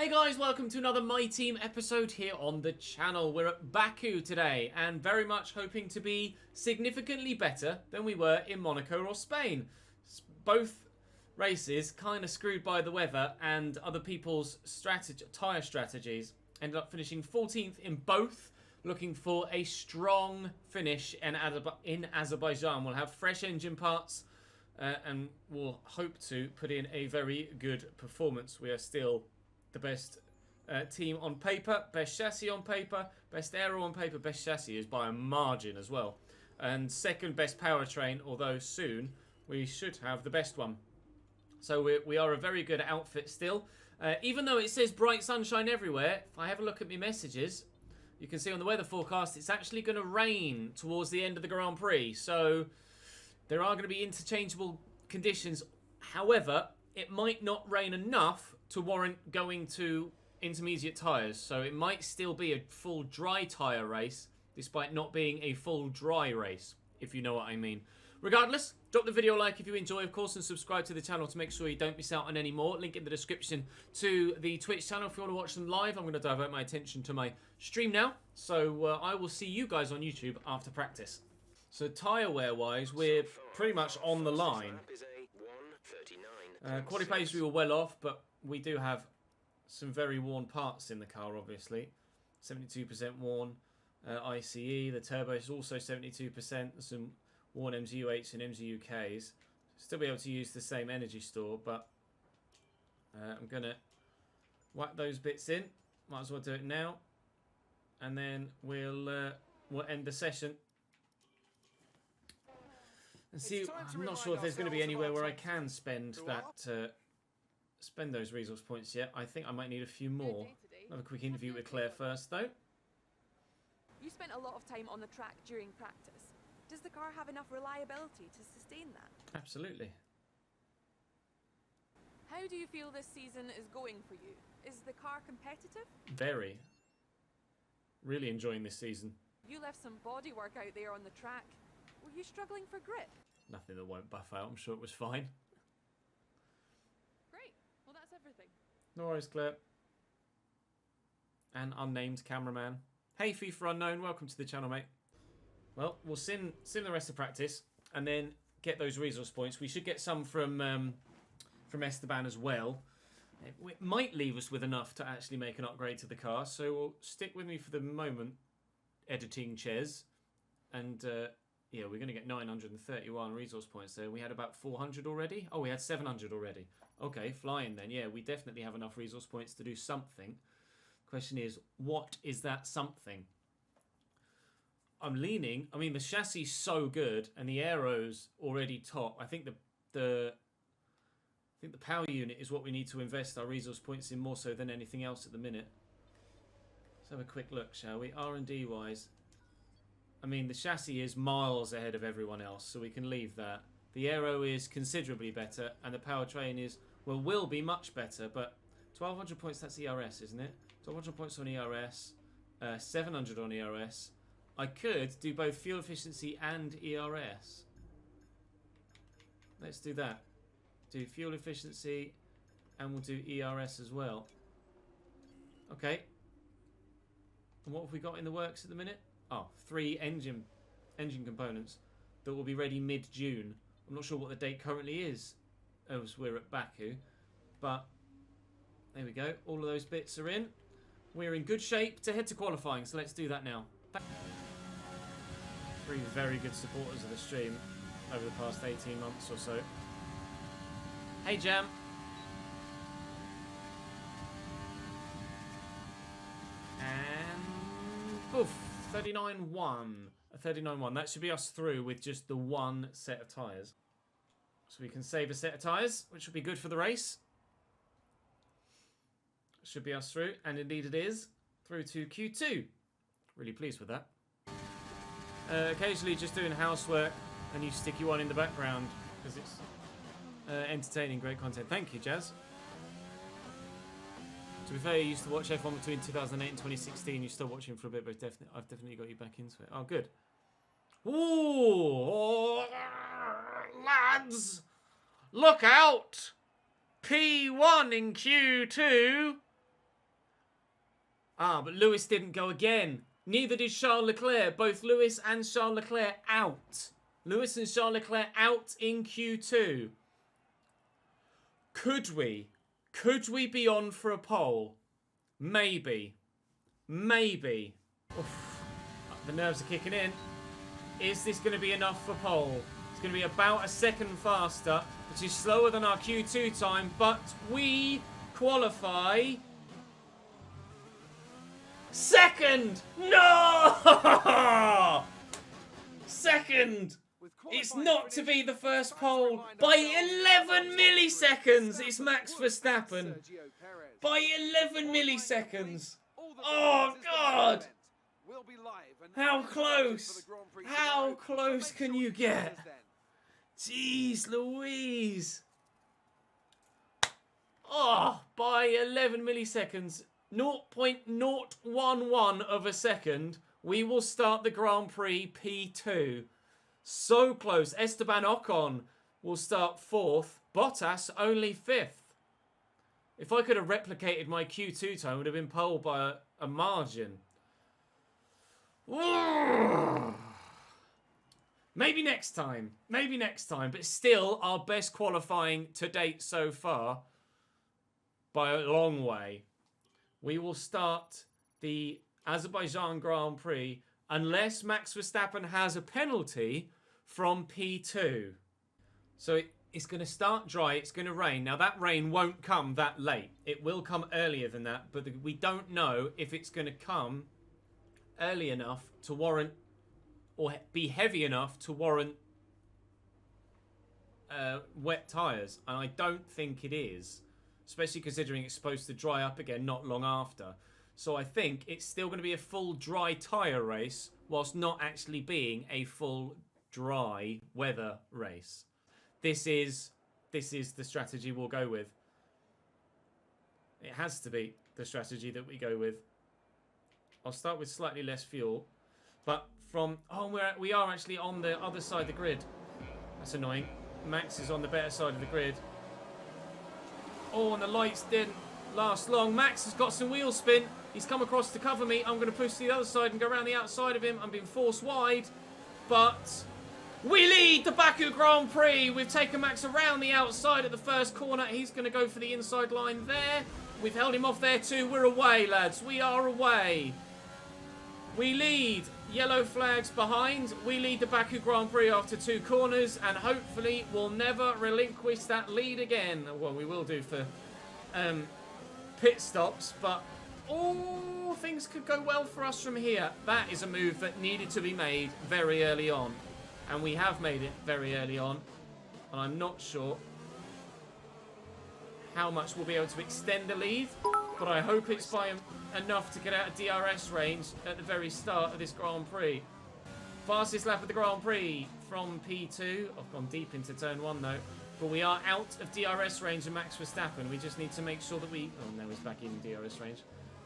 Hey guys, welcome to another My Team episode here on the channel. We're at Baku today and very much hoping to be significantly better than we were in Monaco or Spain. Both races kind of screwed by the weather and other people's tyre strategies. Ended up finishing 14th in both, looking for a strong finish in Azerbaijan. We'll have fresh engine parts and we'll hope to put in a very good performance. We are still the best team on paper, best chassis on paper, best aero on paper, best chassis is by a margin as well. And second best powertrain, although soon we should have the best one. So we are a very good outfit still. Even though it says bright sunshine everywhere, if I have a look at my messages, you can see on the weather forecast it's actually going to rain towards the end of the Grand Prix. So there are going to be interchangeable conditions. However, it might not rain enough to warrant going to intermediate tyres. So it might still be a full dry tyre race, despite not being a full dry race, if you know what I mean. Regardless, drop the video a like if you enjoy, of course, and subscribe to the channel to make sure you don't miss out on any more. Link in the description to the Twitch channel if you want to watch them live. I'm going to divert my attention to my stream now. So I will see you guys on YouTube after practice. So tyre wear wise, we're pretty much on the line. Quali pace we were well off, but we do have some very worn parts in the car, obviously. 72% worn. ICE, the turbo is also 72%. Some worn MGU8s and MGU-Ks. Still be able to use the same energy store, but I'm going to whack those bits in. Might as well do it now. And then we'll end the session. And see, I'm not sure if there's going to be anywhere where I can spend that, spend those resource points yet. I think I might need a few more. Have a quick interview with Claire first, though. You spent a lot of time on the track during practice. Does the car have enough reliability to sustain that? Absolutely. How do you feel this season is going for you? Is the car competitive? Very. Really enjoying this season. You left some bodywork out there on the track. Were you struggling for grip? Nothing that won't buff out. I'm sure it was fine. Great. Well, that's everything. No worries, Claire. And unnamed cameraman. Hey, FIFA Unknown. Welcome to the channel, mate. Well, we'll sim the rest of practice and then get those resource points. We should get some from Esteban as well. It might leave us with enough to actually make an upgrade to the car. So we'll stick with me for the moment, editing Ches. And yeah, we're going to get 931 resource points there. We had about 400 already. Oh, we had 700 already. Okay, flying then. Yeah, we definitely have enough resource points to do something. Question is, what is that something? I'm leaning. I mean, the chassis is so good, and the aero's already top. I think the power unit is what we need to invest our resource points in more so than anything else at the minute. Let's have a quick look, shall we? R&D wise, I mean, the chassis is miles ahead of everyone else, so we can leave that. The aero is considerably better, and the powertrain is, well, will be much better, but 1,200 points, that's ERS, isn't it? 1,200 points on ERS, 700 on ERS. I could do both fuel efficiency and ERS. Let's do that. Do fuel efficiency, and we'll do ERS as well. Okay. And what have we got in the works at the minute? Oh, 3 engine components that will be ready mid-June. I'm not sure what the date currently is as we're at Baku. But there we go. All of those bits are in. We're in good shape to head to qualifying, so let's do that now. 3 very good supporters of the stream over the past 18 months or so. Hey, Jam. And poof. 39.1. A 39.1. That should be us through with just the one set of tyres. So we can save a set of tyres, which will be good for the race. Should be us through, and indeed it is, through to Q2. Really pleased with that. Occasionally just doing housework, and you stick you on in the background, because it's entertaining, great content. Thank you, Jazz. To be fair, you used to watch F1 between 2008 and 2016. You're still watching for a bit, but I've definitely got you back into it. Oh, good. Ooh, lads, look out! P1 in Q2. Ah, but Lewis didn't go again. Neither did Charles Leclerc. Both Lewis and Charles Leclerc out. Lewis and Charles Leclerc out in Q2. Could we? Could we be on for a pole? Maybe. Maybe. Oof. The nerves are kicking in. Is this going to be enough for pole? It's going to be about a second faster, which is slower than our Q2 time, but we qualify... Second! No! Second! It's not to be the first pole. By 11 milliseconds, it's Max Verstappen. By 11 milliseconds. Oh, God! How close? How close can you get? Jeez Louise. Oh, by 11 milliseconds. 0.011 of a second, we will start the Grand Prix P2. So close. Esteban Ocon will start 4th. Bottas only 5th. If I could have replicated my Q2 time, I would have been pole by a margin. Maybe next time. Maybe next time. But still, our best qualifying to date so far. By a long way. We will start the Azerbaijan Grand Prix unless Max Verstappen has a penalty from P2. So it's going to start dry, it's going to rain. Now that rain won't come that late. It will come earlier than that, but we don't know if it's going to come early enough to warrant, or be heavy enough to warrant wet tyres. And I don't think it is. Especially considering it's supposed to dry up again not long after. So I think it's still going to be a full dry tyre race, whilst not actually being a full dry weather race. This is the strategy we'll go with. It has to be the strategy that we go with. I'll start with slightly less fuel. But from... Oh, we are actually on the other side of the grid. That's annoying. Max is on the better side of the grid. Oh, and the lights didn't last long. Max has got some wheel spin. He's come across to cover me. I'm going to push to the other side and go around the outside of him. I'm being forced wide. But we lead the Baku Grand Prix. We've taken Max around the outside at the first corner. He's going to go for the inside line there. We've held him off there too. We're away, lads. We are away. We lead. Yellow flags behind. We lead the Baku Grand Prix after 2 corners, and hopefully we'll never relinquish that lead again. Well, we will do for pit stops, but oh, things could go well for us from here. That is a move that needed to be made very early on, and we have made it very early on, and I'm not sure how much we'll be able to extend the lead, but I hope it's by enough to get out of DRS range at the very start of this Grand Prix. Fastest lap of the Grand Prix from P2. I've gone deep into turn 1 though. But we are out of DRS range of Max Verstappen. We just need to make sure that we... Oh, no, he's back in DRS range.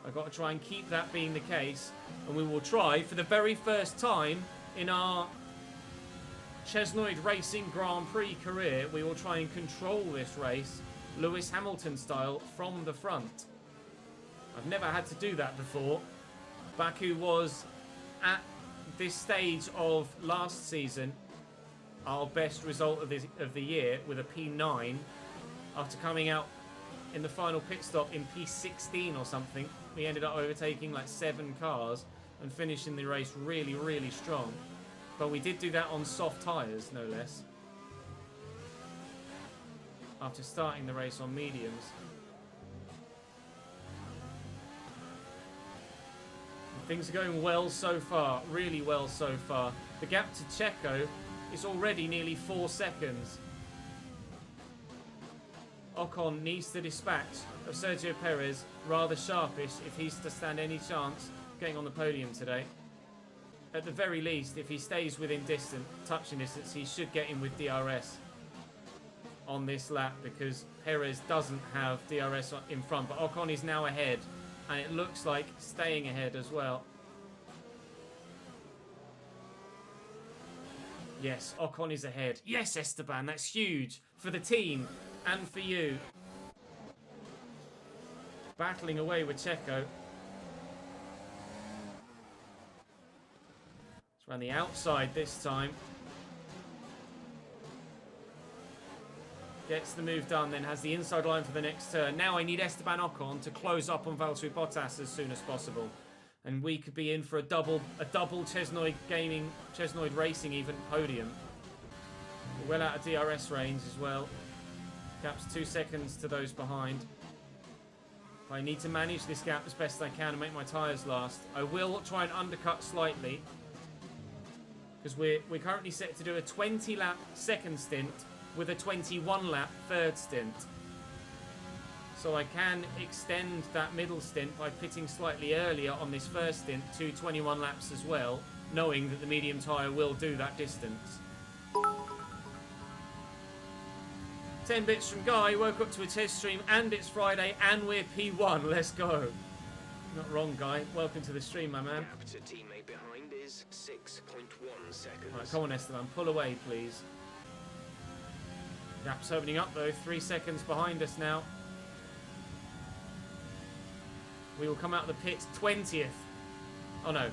I've got to try and keep that being the case. And we will try, for the very first time in our Chesnoid Racing Grand Prix career, we will try and control this race Lewis Hamilton style from the front. I've never had to do that before. Baku was, at this stage of last season, our best result of the year with a P9 after coming out in the final pit stop in P16 or something. We ended up overtaking like 7 cars and finishing the race really, really strong. But we did do that on soft tyres, no less. After starting the race on mediums. Things are going well so far, really well so far. The gap to Checo is already nearly 4 seconds. Ocon needs to dispatch of Sergio Perez rather sharpish if he's to stand any chance of getting on the podium today. At the very least, if he stays within touching distance, he should get in with DRS on this lap because Perez doesn't have DRS in front, but Ocon is now ahead. And it looks like staying ahead as well. Yes, Ocon is ahead. Yes, Esteban, that's huge for the team and for you. Battling away with Checo. Around the outside this time. Gets the move done, then has the inside line for the next turn. Now I need Esteban Ocon to close up on Valtteri Bottas as soon as possible. And we could be in for a double Chesnoid Racing even podium. We're well out of DRS range as well. Gap's 2 seconds to those behind. I need to manage this gap as best I can and make my tyres last. I will try and undercut slightly. Because we're currently set to do a 20 lap second stint with a 21 lap third stint. So I can extend that middle stint by pitting slightly earlier on this first stint to 21 laps as well, knowing that the medium tyre will do that distance. 10 bits from Guy, woke up to a test stream and it's Friday and we're P1, let's go. Not wrong, Guy. Welcome to the stream, my man. Gap to teammate behind is 6.1 seconds. Right, come on, Esteban, pull away, please. Gap's opening up though, 3 seconds behind us now. We will come out of the pits 20th. Oh no,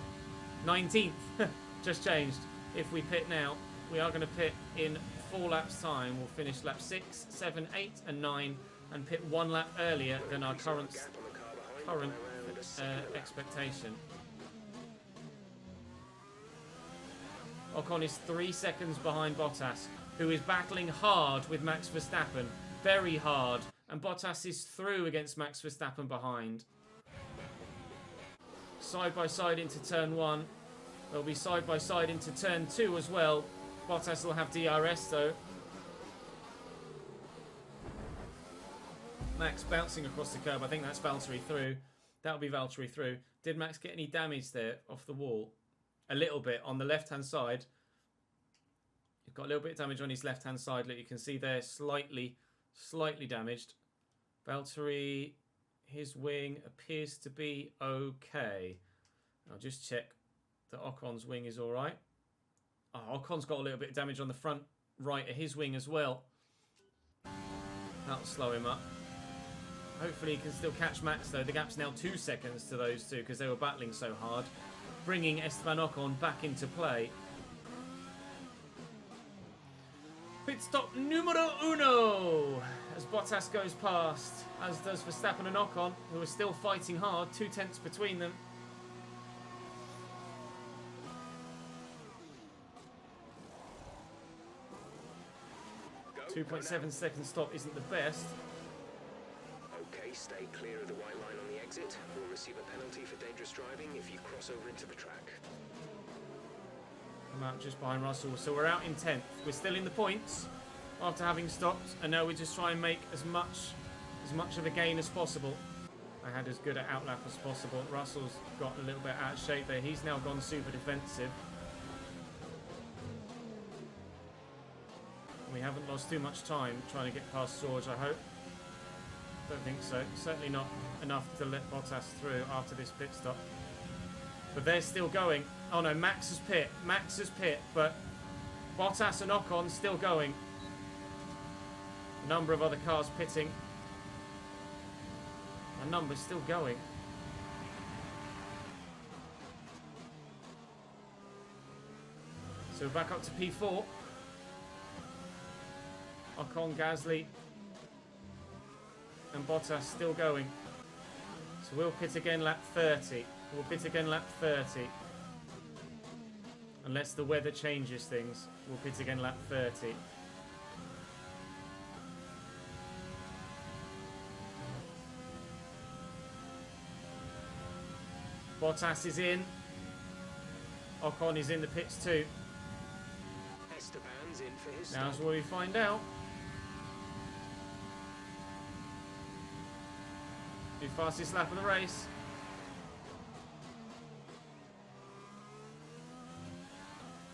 19th. Just changed. If we pit now, we are going to pit in 4 laps time. We'll finish lap 6, 7, 8 and 9 and pit 1 lap earlier than our current expectation. Ocon is 3 seconds behind Bottas, who is battling hard with Max Verstappen. Very hard. And Bottas is through against Max Verstappen behind. Side by side into turn 1. They'll be side by side into turn 2 as well. Bottas will have DRS though. Max bouncing across the curb. I think that's Valtteri through. That'll be Valtteri through. Did Max get any damage there off the wall? A little bit on the left-hand side. He's got a little bit of damage on his left-hand side. Look, you can see there, slightly damaged. Valtteri, his wing appears to be okay. I'll just check that Ocon's wing is all right. Oh, Ocon's got a little bit of damage on the front right of his wing as well. That'll slow him up. Hopefully he can still catch Max though. The gap's now 2 seconds to those two because they were battling so hard. Bringing Esteban Ocon back into play. Pit stop numero uno as Bottas goes past, as does Verstappen and Ocon, who are still fighting hard, 2 tenths between them. Go, 2.7 second stop isn't the best. Okay, stay clear of the white line on the exit. We'll receive a penalty for dangerous driving if you cross over into the track. I'm out just behind Russell, so we're out in 10th. We're still in the points after having stopped, and now we just try and make as much of a gain as possible. I had as good an outlap as possible. Russell's got a little bit out of shape there. He's now gone super defensive. We haven't lost too much time trying to get past George, I hope. Don't think so. Certainly not enough to let Bottas through after this pit stop. But they're still going. Oh no, Max has pit, but Bottas and Ocon still going. A number of other cars pitting. A number still going. So we're back up to P4. Ocon, Gasly and Bottas still going. So we'll pit again lap 30. We'll pit again lap 30. Unless the weather changes things, we'll pit again lap 30. Bottas is in. Ocon is in the pits too. Esteban's in for his Now's where we find out. The fastest lap of the race.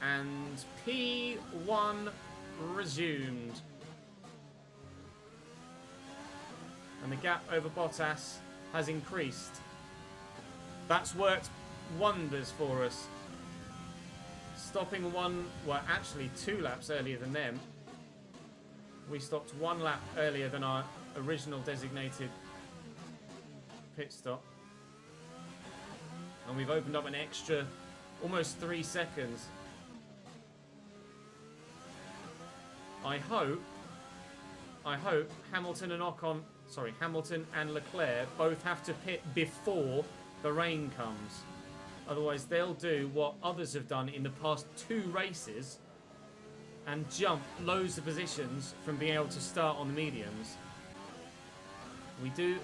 And P1 resumed. And the gap over Bottas has increased. That's worked wonders for us. Stopping actually 2 laps earlier than them. We stopped 1 lap earlier than our original designated pit stop. And we've opened up an extra almost 3 seconds I hope Hamilton and Leclerc both have to pit before the rain comes. Otherwise, they'll do what others have done in the past 2 races and jump loads of positions from being able to start on the mediums. We do,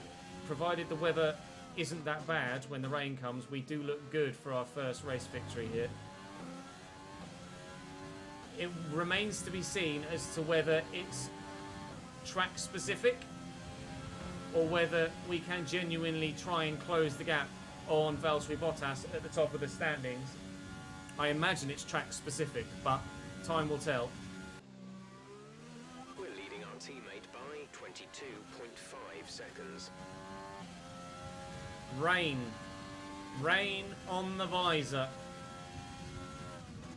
provided the weather isn't that bad when the rain comes, we do look good for our first race victory here. It remains to be seen as to whether it's track specific or whether we can genuinely try and close the gap on Valtteri Bottas at the top of the standings. I imagine it's track specific, but time will tell. We're leading our teammate by 22.5 seconds. Rain. Rain on the visor.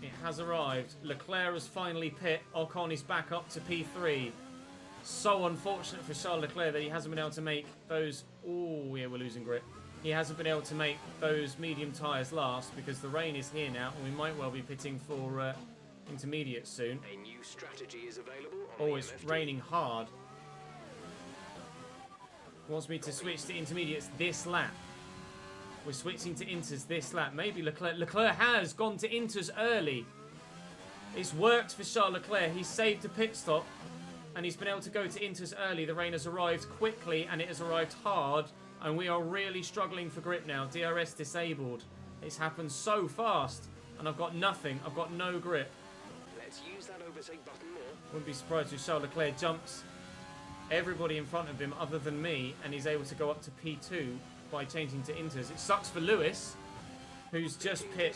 It has arrived. Leclerc has finally pit. Ocon is back up to P3. So unfortunate for Charles Leclerc that he hasn't been able to make those... Oh, yeah, we're losing grip. He hasn't been able to make those medium tyres last because the rain is here now and we might well be pitting for intermediate soon. A new strategy is available on Oh, it's raining hard. Wants me to switch to intermediates this lap. We're switching to inters this lap. Maybe Leclerc has gone to inters early. It's worked for Charles Leclerc. He's saved a pit stop and he's been able to go to inters early. The rain has arrived quickly and it has arrived hard. And we are really struggling for grip now. DRS disabled. It's happened so fast. And I've got nothing. I've got no grip. Let's use that overtake button more. Wouldn't be surprised if Charles Leclerc jumps everybody in front of him other than me. And he's able to go up to P2 by changing to inters. It sucks for Lewis, who's just pit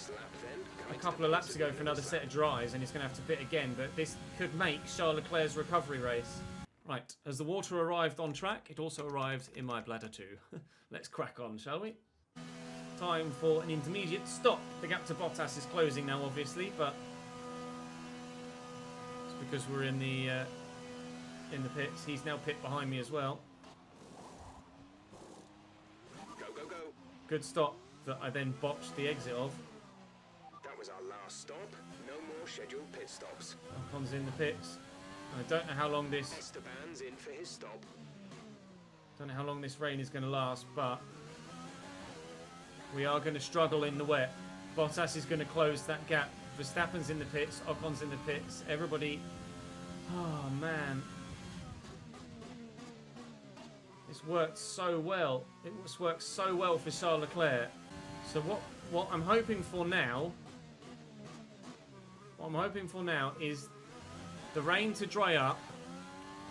a couple of laps ago for another set of dries. And he's going to have to pit again. But this could make Charles Leclerc's recovery race. Right, as the water arrived on track, it also arrived in my bladder too. Let's crack on, shall we? Time for an intermediate stop. The gap to Bottas is closing now, obviously, but it's because we're in the pits. He's now pit behind me as well. Go, go, go. Good stop that I then botched the exit of. That was our last stop. No more scheduled pit stops. Ocon's in the pits. I don't know how long this... Esteban's in for his stop. Don't know how long this rain is going to last, but we are going to struggle in the wet. Bottas is going to close that gap. Verstappen's in the pits. Ocon's in the pits. Everybody... Oh, man. This worked so well. It worked so well for Charles Leclerc. So what I'm hoping for now... What I'm hoping for now is the rain to dry up.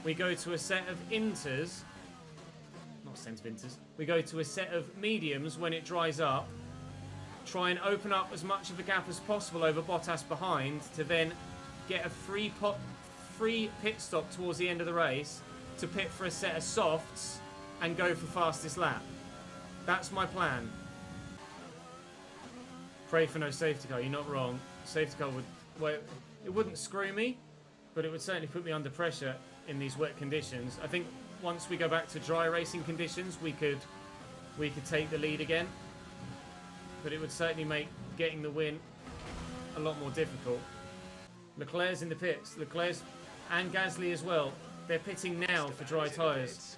We go to a set of inters. Not set of inters. We go to a set of mediums when it dries up. Try and open up as much of a gap as possible over Bottas behind to then get a free pit stop towards the end of the race to pit for a set of softs and go for fastest lap. That's my plan. Pray for no safety car. You're not wrong. Safety car would... Well, it wouldn't screw me, but it would certainly put me under pressure in these wet conditions. I think once we go back to dry racing conditions, we could take the lead again. But it would certainly make getting the win a lot more difficult. Leclerc's in the pits. Leclerc's and Gasly as well. They're pitting now for dry tyres.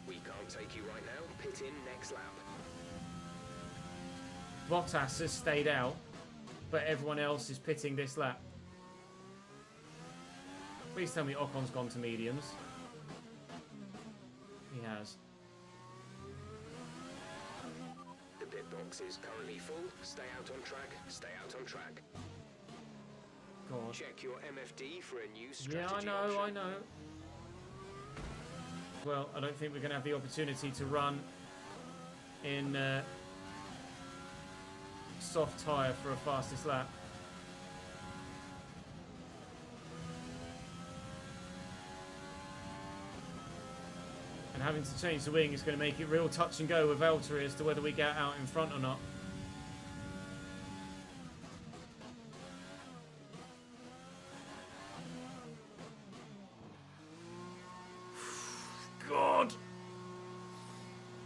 We can't take you right now. Pit in next lap. Bottas has stayed out, but everyone else is pitting this lap. Please tell me Ocon's gone to mediums. He has. The pit box is currently full. Stay out on track. Stay out on track. God. Check your MFD for a new strategy. Yeah, I option. know. Well, I don't think we're going to have the opportunity to run in soft tyre for a fastest lap. And having to change the wing is going to make it real touch and go with Valtteri as to whether we get out in front or not. God!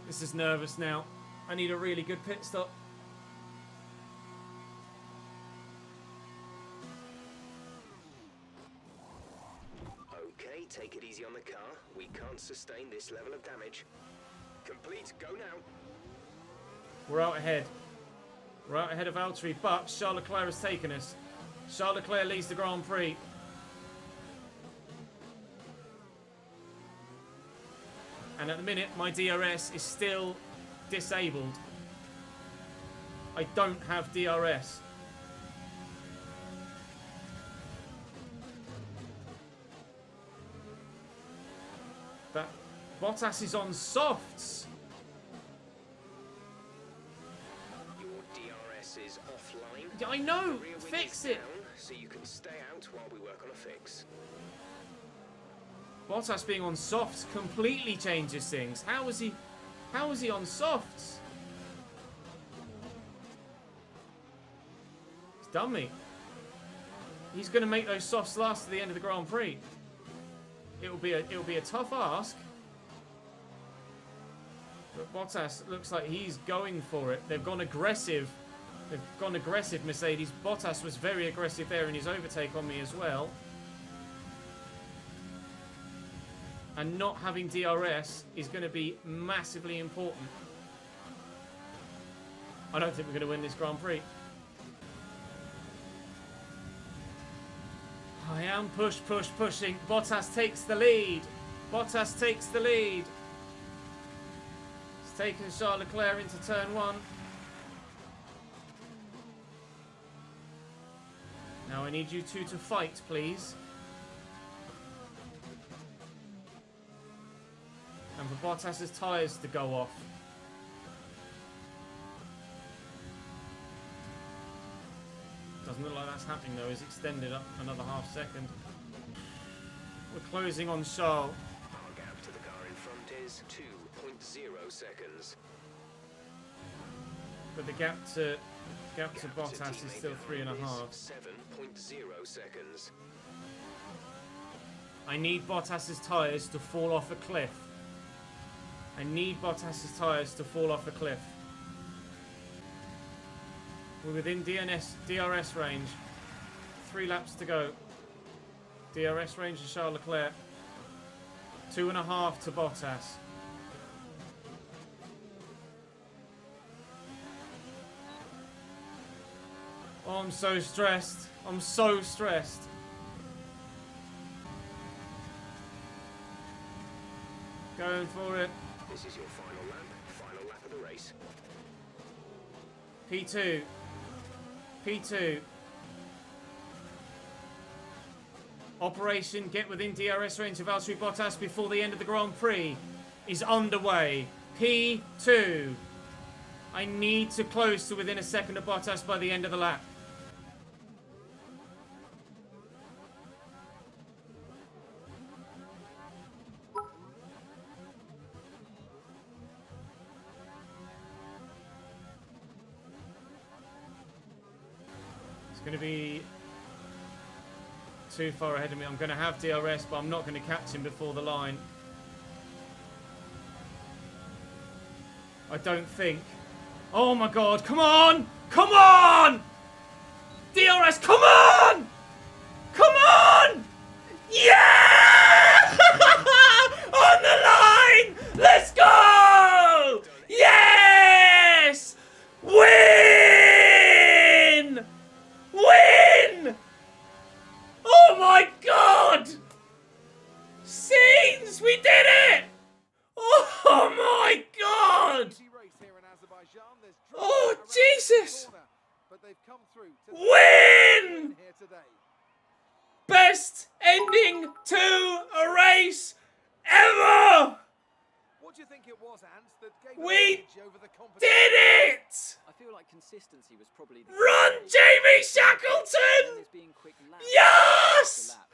This is nervous now. I need a really good pit stop. sustain this level of damage. Complete. Go now. We're out ahead. We're out ahead of Valtteri, but Charles Leclerc has taken us. Charles Leclerc leads the Grand Prix. And at the minute, my DRS is still disabled. I don't have DRS. But Bottas is on softs. Your DRS is offline. I know. The rear wing Fix is it. down, so you can stay out while we work on a fix. Bottas being on softs completely changes things. How is he on softs? He's done me. He's going to make those softs last to the end of the Grand Prix. It'll be a tough ask. But Bottas looks like he's going for it. They've gone aggressive. They've gone aggressive, Mercedes. Bottas was very aggressive there in his overtake on me as well. And not having DRS is going to be massively important. I don't think we're going to win this Grand Prix. I am pushing. Bottas takes the lead. Bottas takes the lead. He's taken Charles Leclerc into turn 1. Now I need you two to fight, please. And for Bottas's tyres to go off. Doesn't look like that's happening though. He's extended up another half second. We're closing on Charles. Our gap to the car in front is 2.0 seconds. But the gap to Bottas is still 3.5. 7.0 seconds. I need Bottas's tyres to fall off a cliff. I need Bottas's tyres to fall off a cliff. We're within DRS range. 3 laps to go. DRS range of Charles Leclerc. 2.5 to Bottas. Oh, I'm so stressed. I'm so stressed. Going for it. This is your final lap of the race. P2. P2. Operation Get Within DRS Range of Valtteri Bottas before the end of the Grand Prix is underway. P2. I need to close to within a second of Bottas by the end of the lap. Going to be too far ahead of me. I'm going to have DRS, but I'm not going to catch him before the line. I don't think. Oh my god, come on! Come on! DRS, come on! Come on! Yeah! On the line! Let's go! Yes! Win! Win! Oh my god! Scenes! We did it! Oh my god! Oh Jesus! Win! Best ending to a race ever! What do you think it was, Ants, that gave We over the competition? did it! I feel like consistency was probably the Run, Jamie Shackleton! being quick lap Yes! after lap.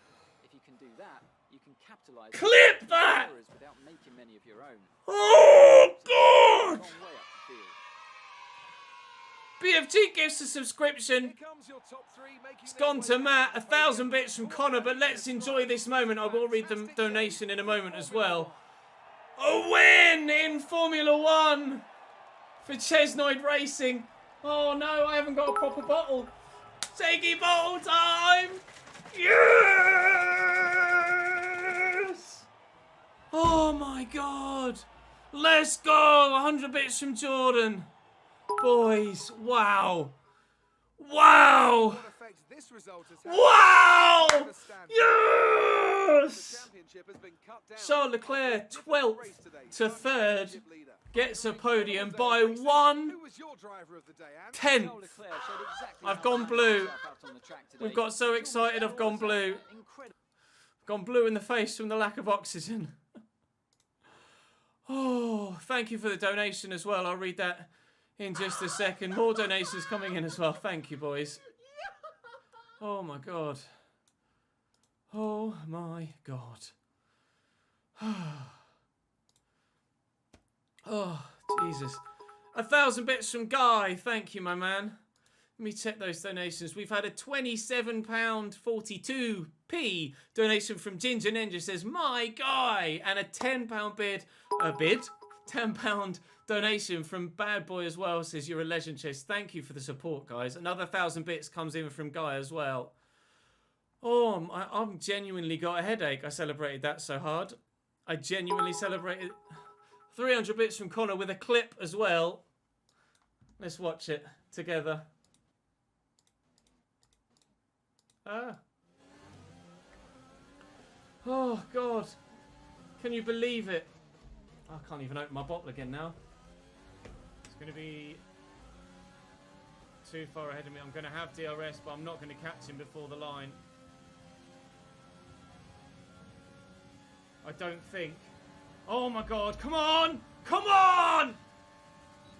If you can do that, you can capitalize Clip that! without making many of your own. Oh god! Long way up the field. BFG gives a subscription. Here comes your top three, making It's their gone way to back Matt, the 1,000 podium. bits from Connor, but let's enjoy this moment. I will read the donation in a moment as well. A win in Formula 1 for Chesnoid Racing. Oh no, I haven't got a proper bottle. Shaky bottle time! Yes! Oh my God. Let's go. 100 bits from Jordan. Boys, wow. Wow. What effect this result has had. Wow. Understand. The Yes. championship has been cut down. Charles Leclerc, 12th to 3rd, Championship leader. gets a podium by 1 Who was your driver of the day, Ant? 10th. Charles Leclerc showed exactly I've how gone to blue. manage himself out on the track today. We've got so excited I've gone blue. Incredible. Gone blue in the face from the lack of oxygen. Oh, thank you for the donation as well. I'll read that in just a second. More donations coming in as well. Thank you, boys. Oh my God. Oh my God. Oh, Jesus. 1,000 bits from Guy. Thank you, my man. Let me check those donations. We've had a £27.42p donation from Ginger Ninja. Says, my Guy. And a £10 bid. £10 donation from Bad Boy as well. Says, you're a legend, Chase. Thank you for the support, guys. Another 1,000 bits comes in from Guy as well. Oh, I'm genuinely got a headache. I celebrated that so hard. I genuinely celebrated. 300 bits from Connor with a clip as well. Let's watch it together. Oh, God. Can you believe it? I can't even open my bottle again now. It's going to be too far ahead of me. I'm going to have DRS, but I'm not going to catch him before the line. I don't think. Oh, my God. Come on. Come on.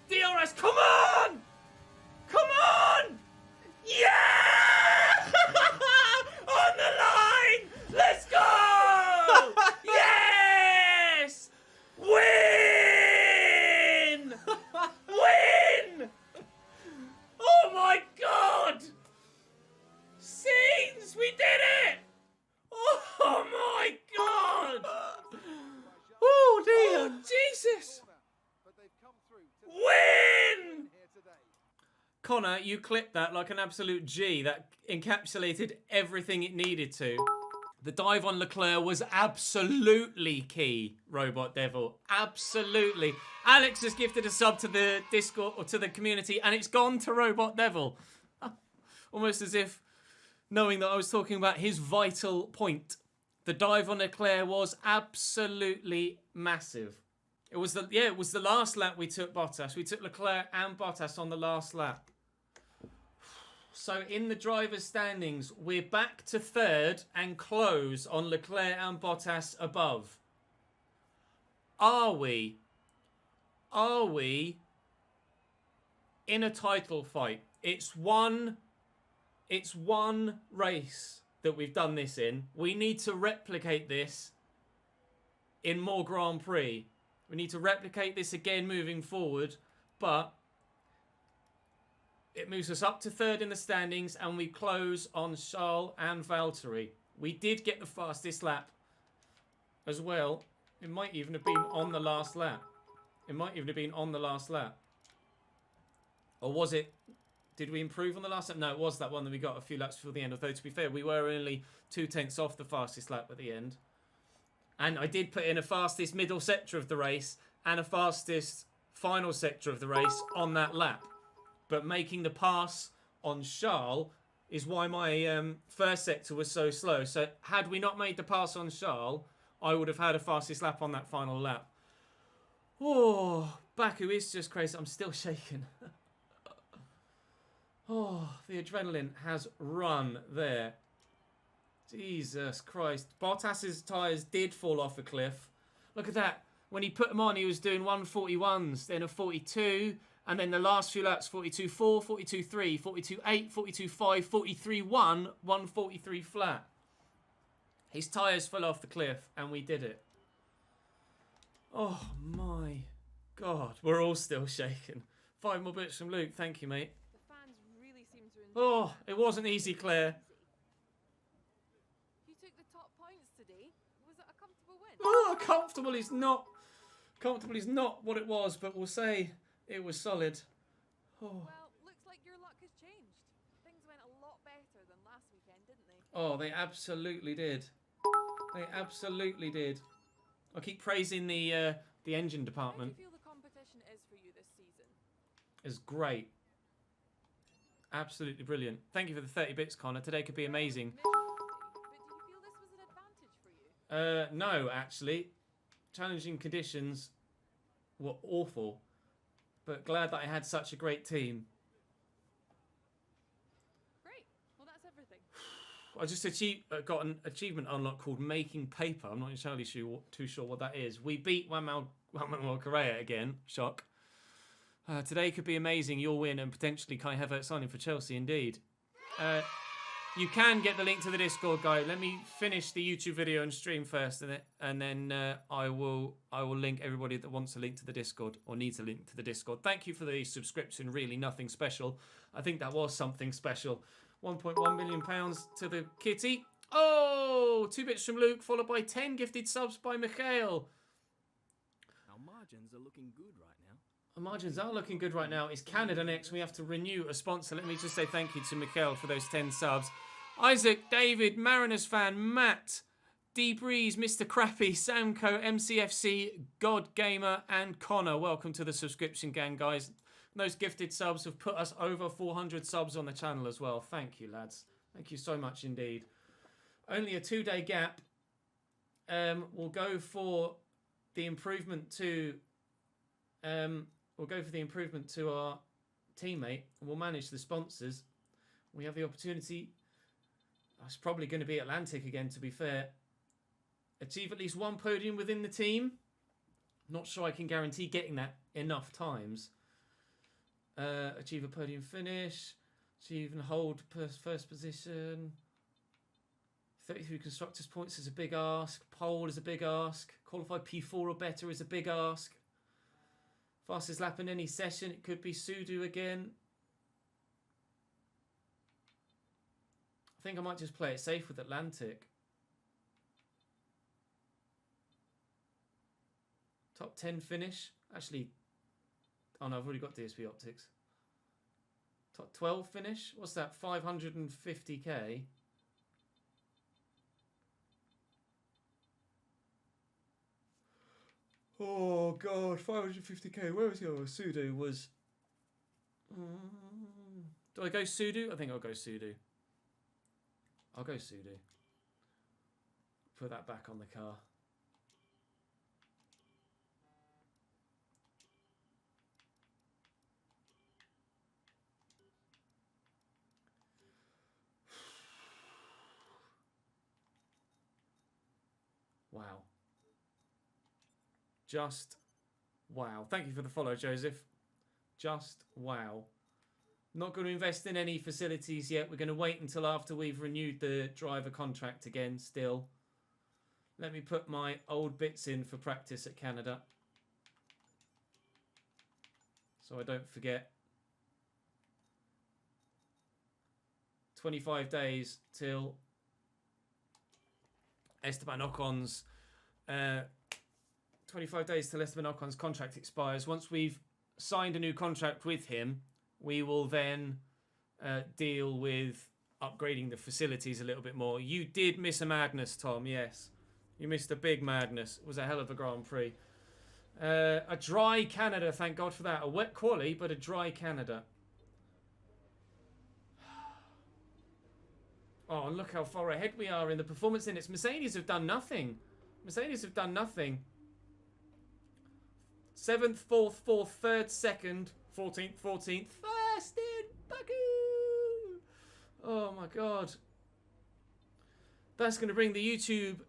DRS, come on. Come on. Yeah! On the line! Let's go! Yes! Win! Win! Oh my God! Scenes! We did it! Oh my God! Oh dear! Jesus! But they've come through to Win! here today. Connor, you clipped that like an absolute G. That encapsulated everything it needed to. The dive on Leclerc was absolutely key, Robot Devil. Absolutely. Alex has gifted a sub to the Discord or to the community, and it's gone to Robot Devil. Almost as if knowing that I was talking about his vital point. The dive on Leclerc was absolutely massive. It was the last lap we took Bottas. We took Leclerc and Bottas on the last lap. So in the driver's standings, we're back to 3rd and close on Leclerc and Bottas above. Are we in a title fight? It's one race that we've done this in. We need to replicate this in more Grand Prix. We need to replicate this again moving forward, but it moves us up to 3rd in the standings, and we close on Charles and Valtteri. We did get the fastest lap as well. It might even have been on the last lap. Or was it? Did we improve on the last lap? No, it was that one that we got a few laps before the end. Although, to be fair, we were only 0.2 off the fastest lap at the end. And I did put in a fastest middle sector of the race and a fastest final sector of the race on that lap. But making the pass on Charles is why my first sector was so slow. So had we not made the pass on Charles, I would have had a fastest lap on that final lap. Oh, Baku is just crazy. I'm still shaking. Oh, the adrenaline has run there. Jesus Christ. Bottas's tyres did fall off a cliff. Look at that. When he put them on, he was doing 141s, then a 42, and then the last few laps, 42.4, 42.3, 42.8, 42.5, 43.1, 143 flat. His tyres fell off the cliff, and we did it. Oh, my God. We're all still shaking. 5 more bits from Luke. Thank you, mate. The fans really seem to enjoy Oh, it wasn't easy, Claire. You took the top points today. Was it a comfortable win? Oh, comfortable is not what it was, but we'll say it was solid. Oh. Well, looks like your luck has changed. Things went a lot better than last weekend, didn't they? Oh, they absolutely did. They absolutely did. I'll keep praising the engine How do department. you feel the competition is for you this season? It's great. Absolutely brilliant. Thank you for the 30 bits, Connor. Today could be amazing. But do you feel this was an advantage for you? No, actually. Challenging conditions were awful. But glad that I had such a great team. Great. Well, that's everything. I just got an achievement unlock called Making Paper. I'm not entirely too sure what that is. We beat Juan Manuel Correa again. Shock. Today could be amazing. You'll win and potentially Kai Havertz signing for Chelsea indeed. You can get the link to the Discord, guy. Let me finish the YouTube video and stream first, and then I will link everybody that wants a link to the Discord or needs a link to the Discord. Thank you for the subscription. Really, nothing special. I think that was something special. £1.1 million to the kitty. Oh, 2 bits from Luke, followed by 10 gifted subs by Mikhail. Our margins are looking good right now. Our margins are looking good right now. It's Canada next. We have to renew a sponsor. Let me just say thank you to Mikhail for those 10 subs. Isaac, David, Mariners fan, Matt, D Breeze, Mr. Crappy, Samco, MCFC, God Gamer, and Connor. Welcome to the subscription gang, guys. Those gifted subs have put us over 400 subs on the channel as well. Thank you, lads. Thank you so much indeed. Only a 2-day gap. We'll go for the improvement to. We'll go for the improvement to our teammate, and we'll manage the sponsors. We have the opportunity. It's probably going to be Atlantic again, to be fair. Achieve at least 1 podium within the team. Not sure I can guarantee getting that enough times. Achieve a podium finish. Achieve and hold first position. 33 constructors points is a big ask. Pole is a big ask. Qualify P4 or better is a big ask. Fastest lap in any session. It could be Sudo again. I think I might just play it safe with Atlantic. Top 10 finish. Actually, oh no, I've already got DSP Optics. Top 12 finish. What's that? 550k. Oh god, 550k. Where was your Sudo? Was do I go Sudo? I think I'll go Sudo. I'll go Sudo. Put that back on the car. Wow. Just wow. Thank you for the follow, Joseph. Just wow. Not going to invest in any facilities yet. We're going to wait until after we've renewed the driver contract again still. Let me put my old bits in for practice at Canada, so I don't forget. 25 days till Esteban Ocon's 25 days till Esteban Ocon's contract expires. Once we've signed a new contract with him, we will then deal with upgrading the facilities a little bit more. You did miss a madness, Tom, yes. You missed a big madness. It was a hell of a Grand Prix. A dry Canada, thank God for that. A wet quali, but a dry Canada. Oh, and look how far ahead we are in the performance index. Mercedes have done nothing. Mercedes have done nothing. 7th, 4th, 4th, 3rd, 2nd, 14th, 14th, 1st in Baku. Oh my God. That's going to bring the YouTube.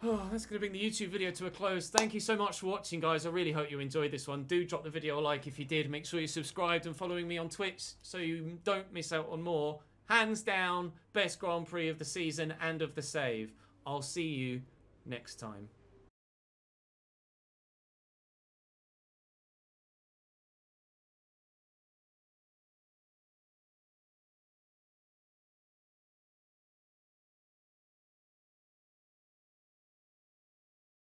Oh, that's going to bring the YouTube video to a close. Thank you so much for watching, guys. I really hope you enjoyed this one. Do drop the video a like if you did. Make sure you're subscribed and following me on Twitch so you don't miss out on more. Hands down, best Grand Prix of the season and of the save. I'll see you next time.